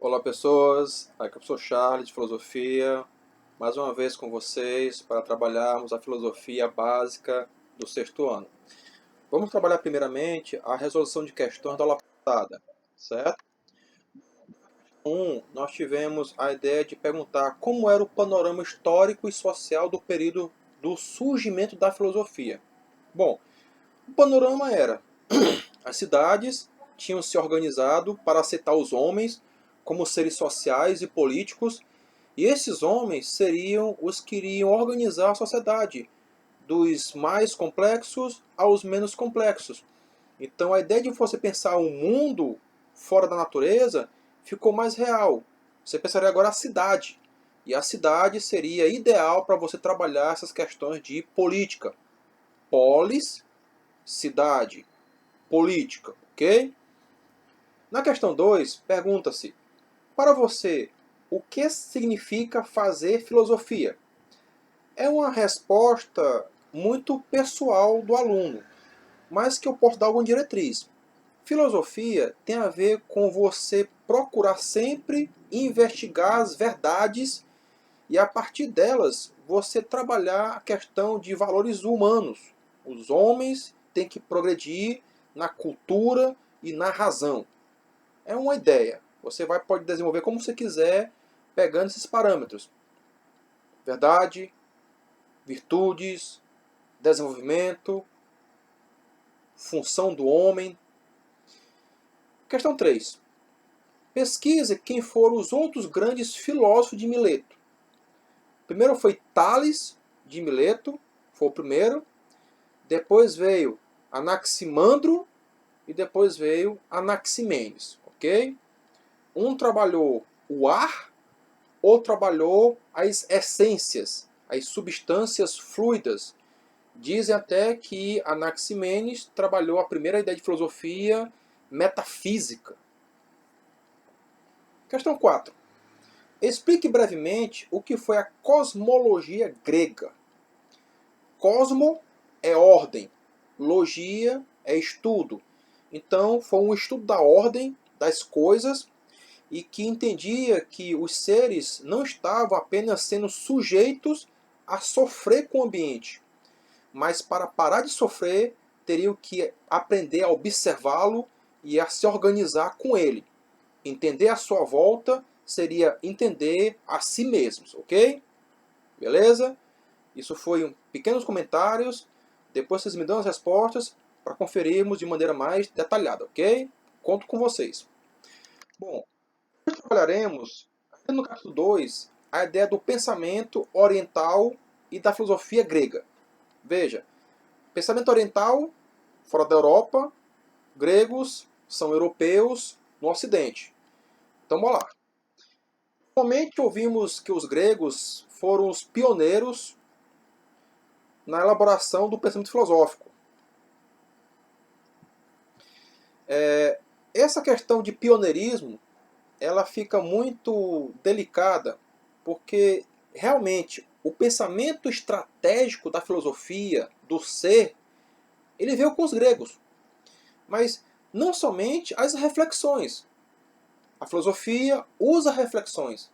Olá pessoas, aqui é o professor Charles de Filosofia, mais uma vez com vocês para trabalharmos a filosofia básica do sexto ano. Vamos trabalhar primeiramente a resolução de questões da aula passada, certo? Nós tivemos a ideia de perguntar como era o panorama histórico e social do período do surgimento da filosofia. Bom, o panorama era: as cidades tinham se organizado para aceitar os homens como seres sociais e políticos, e esses homens seriam os que iriam organizar a sociedade, dos mais complexos aos menos complexos. Então a ideia de você pensar um mundo fora da natureza ficou mais real. Você pensaria agora a cidade. E a cidade seria ideal para você trabalhar essas questões de política. Polis, cidade, política, ok? Na questão 2, pergunta-se: para você, o que significa fazer filosofia? É uma resposta muito pessoal do aluno, mas que eu posso dar alguma diretriz. Filosofia tem a ver com você procurar sempre investigar as verdades e, a partir delas, você trabalhar a questão de valores humanos. Os homens têm que progredir na cultura e na razão. É uma ideia. Você pode desenvolver como você quiser, pegando esses parâmetros. Verdade, virtudes, desenvolvimento, função do homem. Questão 3. Pesquise quem foram os outros grandes filósofos de Mileto. Primeiro foi Tales de Mileto, foi o primeiro. Depois veio Anaximandro e depois veio Anaximenes, ok? Um trabalhou o ar, outro trabalhou as essências, as substâncias fluidas. Dizem até que Anaximenes trabalhou a primeira ideia de filosofia metafísica. Questão 4. Explique brevemente o que foi a cosmologia grega. Cosmo é ordem, logia é estudo. Então, foi um estudo da ordem das coisas e que entendia que os seres não estavam apenas sendo sujeitos a sofrer com o ambiente, mas para parar de sofrer, teriam que aprender a observá-lo e a se organizar com ele. Entender a sua volta seria entender a si mesmos, ok? Beleza? Isso foi pequenos comentários. Depois vocês me dão as respostas para conferirmos de maneira mais detalhada, ok? Conto com vocês. Bom, nós trabalharemos, no capítulo 2, a ideia do pensamento oriental e da filosofia grega. Veja, pensamento oriental, fora da Europa, gregos são europeus no Ocidente. Então, vamos lá. Normalmente ouvimos que os gregos foram os pioneiros na elaboração do pensamento filosófico. Essa questão de pioneirismo, ela fica muito delicada, porque realmente o pensamento estratégico da filosofia, do ser, ele veio com os gregos. Mas não somente as reflexões. A filosofia usa reflexões,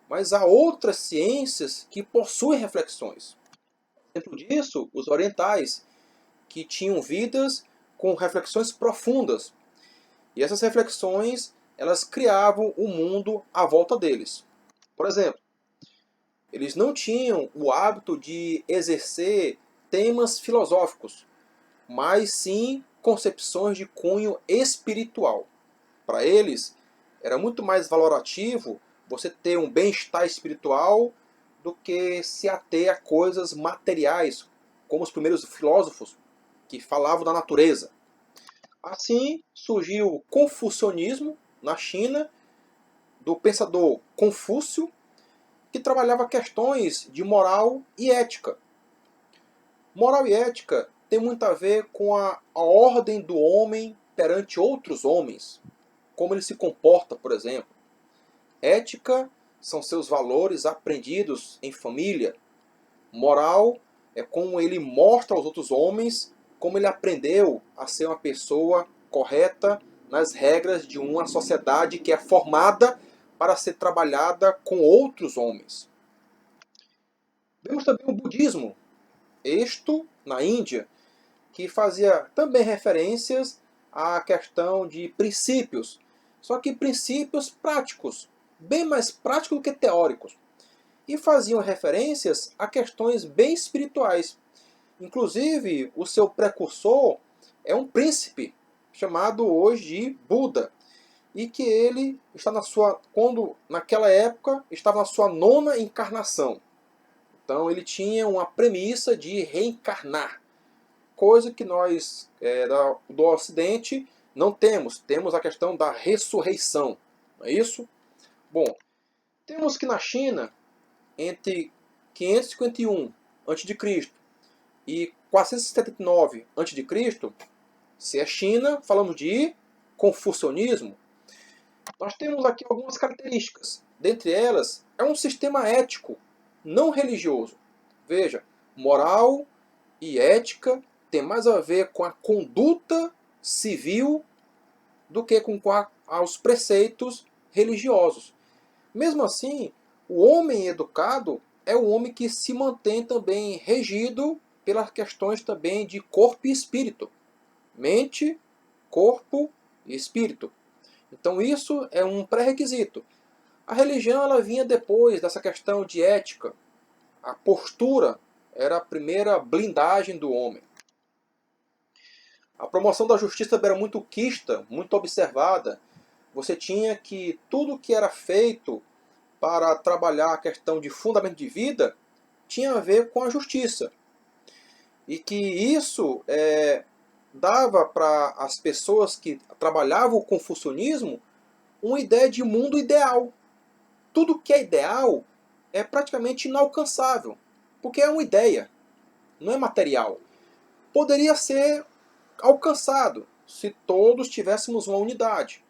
mas há outras ciências que possuem reflexões. Exemplo disso, os orientais, que tinham vidas com reflexões profundas. E essas reflexões, elas criavam o mundo à volta deles. Por exemplo, eles não tinham o hábito de exercer temas filosóficos, mas sim concepções de cunho espiritual. Para eles, era muito mais valorativo você ter um bem-estar espiritual do que se ater a coisas materiais, como os primeiros filósofos que falavam da natureza. Assim surgiu o confucionismo na China, do pensador Confúcio, que trabalhava questões de moral e ética. Moral e ética tem muito a ver com a ordem do homem perante outros homens, como ele se comporta, por exemplo. Ética são seus valores aprendidos em família. Moral é como ele mostra aos outros homens como ele aprendeu a ser uma pessoa correta nas regras de uma sociedade que é formada para ser trabalhada com outros homens. Vemos também o budismo, isto na Índia, que fazia também referências à questão de princípios, só que princípios práticos, bem mais práticos do que teóricos, e faziam referências a questões bem espirituais. Inclusive, o seu precursor é um príncipe, chamado hoje de Buda, e que ele está naquela época, estava na sua 9ª encarnação. Então ele tinha uma premissa de reencarnar, coisa que nós do Ocidente não temos. Temos a questão da ressurreição, não é isso? Bom, temos que na China, entre 551 a.C. e 479 a.C., se é China, falamos de confucionismo. Nós temos aqui algumas características. Dentre elas, é um sistema ético, não religioso. Veja, moral e ética tem mais a ver com a conduta civil do que com os preceitos religiosos. Mesmo assim, o homem educado é o homem que se mantém também regido pelas questões também de corpo e espírito. Mente, corpo e espírito. Então isso é um pré-requisito. A religião ela vinha depois dessa questão de ética. A postura era a primeira blindagem do homem. A promoção da justiça era muito quista, muito observada. Você tinha que tudo que era feito para trabalhar a questão de fundamento de vida tinha a ver com a justiça. E que isso dava para as pessoas que trabalhavam o confucionismo uma ideia de mundo ideal. Tudo que é ideal é praticamente inalcançável, porque é uma ideia, não é material. Poderia ser alcançado se todos tivéssemos uma unidade.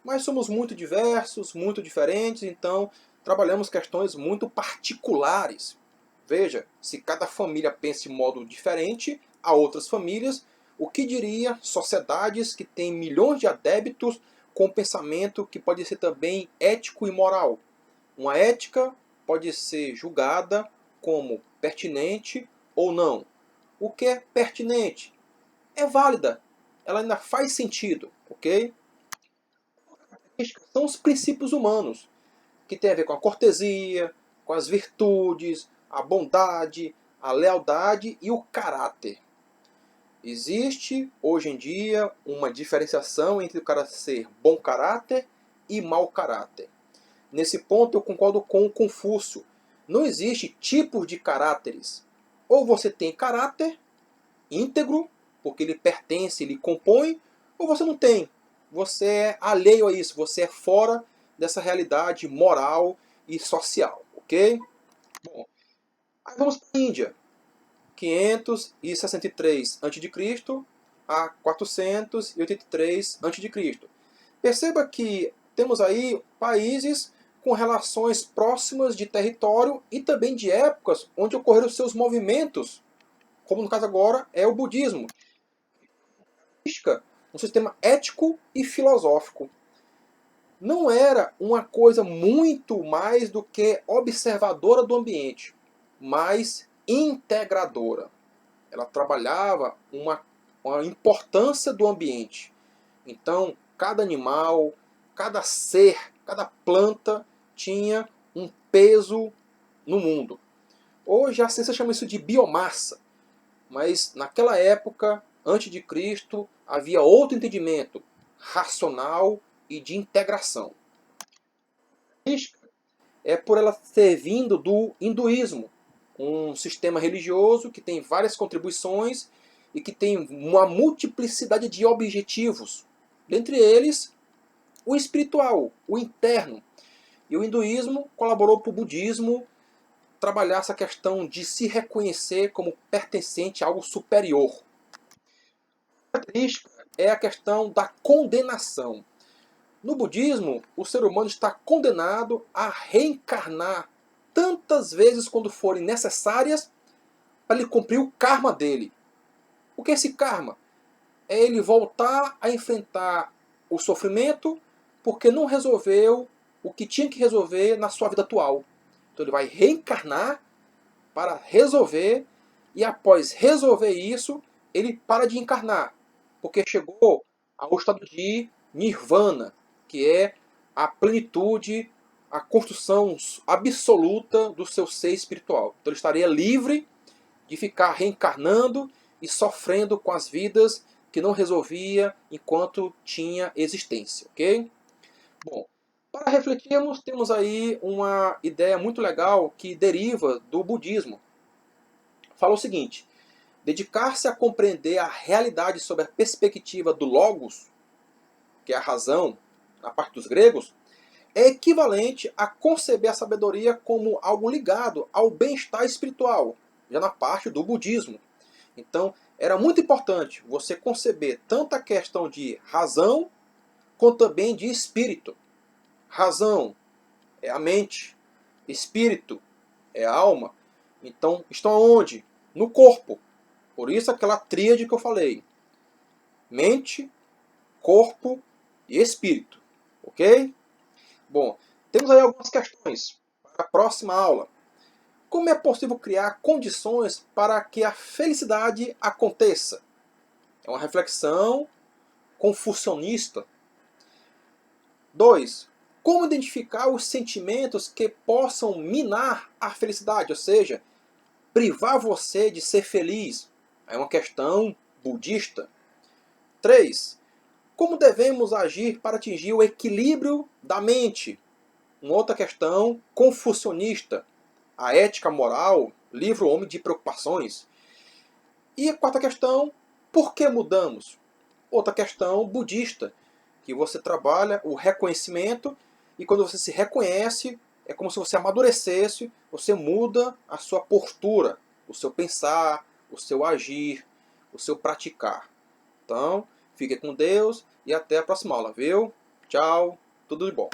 Mas somos muito diversos, muito diferentes, então trabalhamos questões muito particulares. Veja, se cada família pensa de modo diferente a outras famílias, o que diria sociedades que têm milhões de adeptos com um pensamento que pode ser também ético e moral? Uma ética pode ser julgada como pertinente ou não. O que é pertinente? É válida, ela ainda faz sentido, ok? São os princípios humanos, que tem a ver com a cortesia, com as virtudes, a bondade, a lealdade e o caráter. Existe, hoje em dia, uma diferenciação entre o cara ser bom caráter e mau caráter. Nesse ponto eu concordo com o Confúcio. Não existe tipos de caráteres. Ou você tem caráter íntegro, porque ele pertence, ele compõe, ou você não tem. Você é alheio a isso, você é fora dessa realidade moral e social, ok? Bom, aí vamos para a Índia. 563 a.C. a 483 a.C. Perceba que temos aí países com relações próximas de território e também de épocas onde ocorreram seus movimentos, como no caso agora é o budismo. Um sistema ético e filosófico. Não era uma coisa muito mais do que observadora do ambiente, mas integradora. Ela trabalhava uma importância do ambiente. Então, cada animal, cada ser, cada planta tinha um peso no mundo. Hoje a ciência chama isso de biomassa, mas naquela época, antes de Cristo, havia outro entendimento racional e de integração. É por ela ter vindo do hinduísmo, um sistema religioso que tem várias contribuições e que tem uma multiplicidade de objetivos. Dentre eles, o espiritual, o interno. E o hinduísmo colaborou para o budismo trabalhar essa questão de se reconhecer como pertencente a algo superior. A característica é a questão da condenação. No budismo, o ser humano está condenado a reencarnar tantas vezes quando forem necessárias para ele cumprir o karma dele. O que é esse karma? É ele voltar a enfrentar o sofrimento porque não resolveu o que tinha que resolver na sua vida atual. Então ele vai reencarnar para resolver, e após resolver isso, ele para de encarnar, porque chegou ao estado de nirvana, que é a plenitude, a construção absoluta do seu ser espiritual. Então ele estaria livre de ficar reencarnando e sofrendo com as vidas que não resolvia enquanto tinha existência, ok? Bom, para refletirmos, temos aí uma ideia muito legal que deriva do budismo. Fala o seguinte: dedicar-se a compreender a realidade sob a perspectiva do logos, que é a razão, na parte dos gregos, é equivalente a conceber a sabedoria como algo ligado ao bem-estar espiritual, já na parte do budismo. Então, era muito importante você conceber tanto a questão de razão, quanto também de espírito. Razão é a mente, espírito é a alma. Então, estão aonde? No corpo. Por isso aquela tríade que eu falei. Mente, corpo e espírito. Ok? Bom, temos aí algumas questões para a próxima aula. Como é possível criar condições para que a felicidade aconteça? É uma reflexão confucionista. 2. Como identificar os sentimentos que possam minar a felicidade, ou seja, privar você de ser feliz? É uma questão budista. 3. Como devemos agir para atingir o equilíbrio da mente? Uma outra questão confucionista. A ética moral, livro Homem de Preocupações. E a quarta questão, por que mudamos? Outra questão budista, que você trabalha o reconhecimento, e quando você se reconhece, é como se você amadurecesse, você muda a sua postura, o seu pensar, o seu agir, o seu praticar. Então, fique com Deus e até a próxima aula, viu? Tchau, tudo de bom.